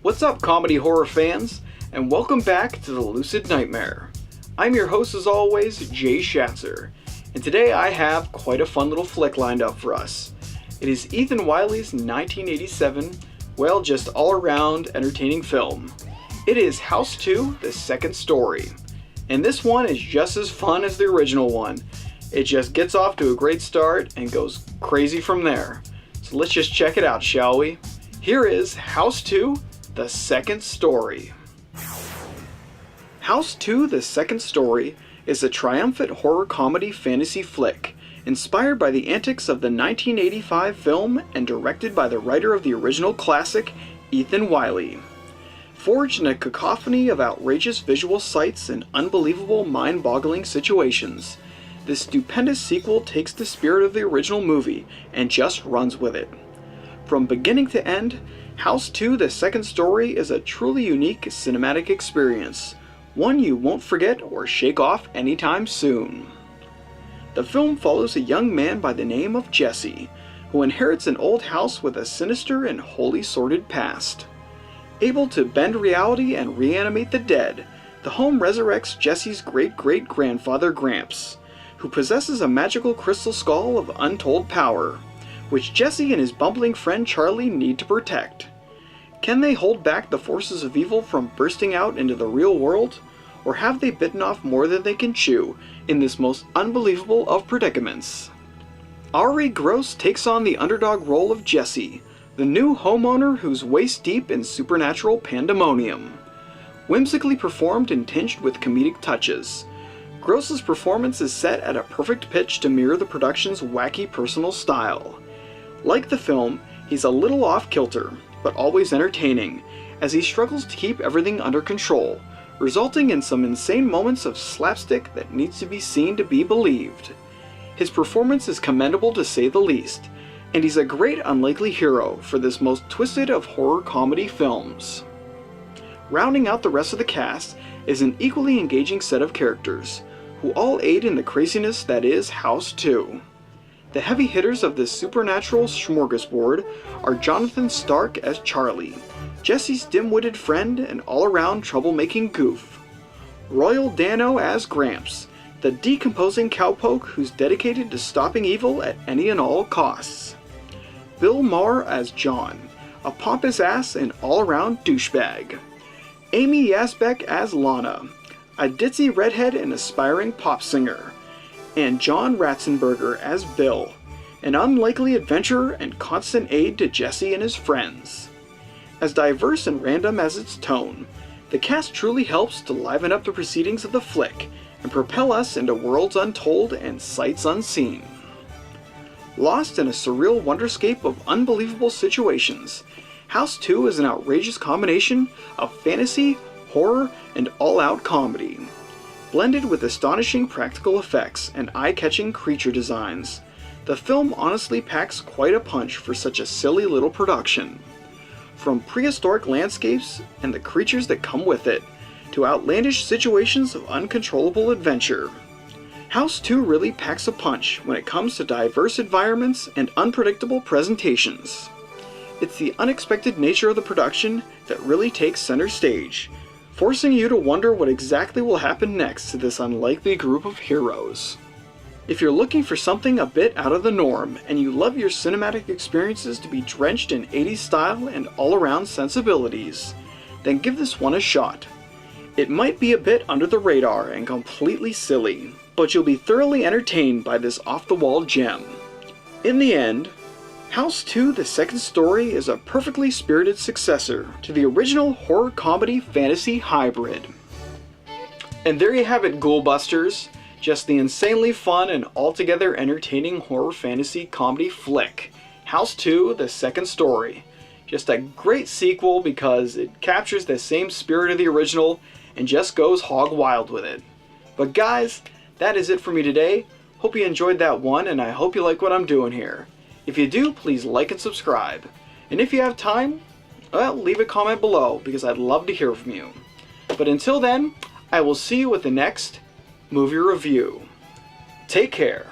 What's up, comedy horror fans, and welcome back to the Lucid Nightmare. I'm your host as always, Jay Schatzer, and today I have quite a fun little flick lined up for us. It is Ethan Wiley's 1987, well, just all-around entertaining film. It is House 2, The Second Story, and this one is just as fun as the original one. It just gets off to a great start and goes crazy from there. So let's just check it out, shall we? Here is House 2, The Second Story. House 2, The Second Story is a triumphant horror comedy fantasy flick inspired by the antics of the 1985 film and directed by the writer of the original classic, Ethan Wiley. Forged in a cacophony of outrageous visual sights and unbelievable mind-boggling situations, this stupendous sequel takes the spirit of the original movie and just runs with it. From beginning to end, House 2, The Second Story is a truly unique cinematic experience, one you won't forget or shake off anytime soon. The film follows a young man by the name of Jesse, who inherits an old house with a sinister and wholly sordid past. Able to bend reality and reanimate the dead, the home resurrects Jesse's great-great-grandfather Gramps, who possesses a magical crystal skull of untold power, which Jesse and his bumbling friend Charlie need to protect. Can they hold back the forces of evil from bursting out into the real world, or have they bitten off more than they can chew in this most unbelievable of predicaments? Ari Gross takes on the underdog role of Jesse, the new homeowner who's waist deep in supernatural pandemonium. Whimsically performed and tinged with comedic touches, Gross's performance is set at a perfect pitch to mirror the production's wacky personal style. Like the film, he's a little off-kilter, but always entertaining, as he struggles to keep everything under control, resulting in some insane moments of slapstick that needs to be seen to be believed. His performance is commendable to say the least, and he's a great unlikely hero for this most twisted of horror comedy films. Rounding out the rest of the cast is an equally engaging set of characters, who all aid in the craziness that is House 2. The heavy hitters of this supernatural smorgasbord are Jonathan Stark as Charlie, Jesse's dim-witted friend and all-around troublemaking goof; Royal Dano as Gramps, the decomposing cowpoke who's dedicated to stopping evil at any and all costs; Bill Maher as John, a pompous ass and all-around douchebag; Amy Yasbeck as Lana, a ditzy redhead and aspiring pop singer; and John Ratzenberger as Bill, an unlikely adventurer and constant aid to Jesse and his friends. As diverse and random as its tone, the cast truly helps to liven up the proceedings of the flick and propel us into worlds untold and sights unseen. Lost in a surreal wonderscape of unbelievable situations, House 2 is an outrageous combination of fantasy, horror, and all-out comedy. Blended with astonishing practical effects and eye-catching creature designs, the film honestly packs quite a punch for such a silly little production. From prehistoric landscapes and the creatures that come with it, to outlandish situations of uncontrollable adventure, House 2 really packs a punch when it comes to diverse environments and unpredictable presentations. It's the unexpected nature of the production that really takes center stage, forcing you to wonder what exactly will happen next to this unlikely group of heroes. If you're looking for something a bit out of the norm, and you love your cinematic experiences to be drenched in 80s style and all-around sensibilities, then give this one a shot. It might be a bit under the radar and completely silly, but you'll be thoroughly entertained by this off-the-wall gem. In the end, House 2: The Second Story is a perfectly spirited successor to the original horror comedy fantasy hybrid. And there you have it, Ghoulbusters. Just the insanely fun and altogether entertaining horror fantasy comedy flick, House 2: The Second Story. Just a great sequel because it captures the same spirit of the original and just goes hog wild with it. But guys, that is it for me today. Hope you enjoyed that one, and I hope you like what I'm doing here. If you do, please like and subscribe. And if you have time, well, leave a comment below because I'd love to hear from you. But until then, I will see you with the next movie review. Take care.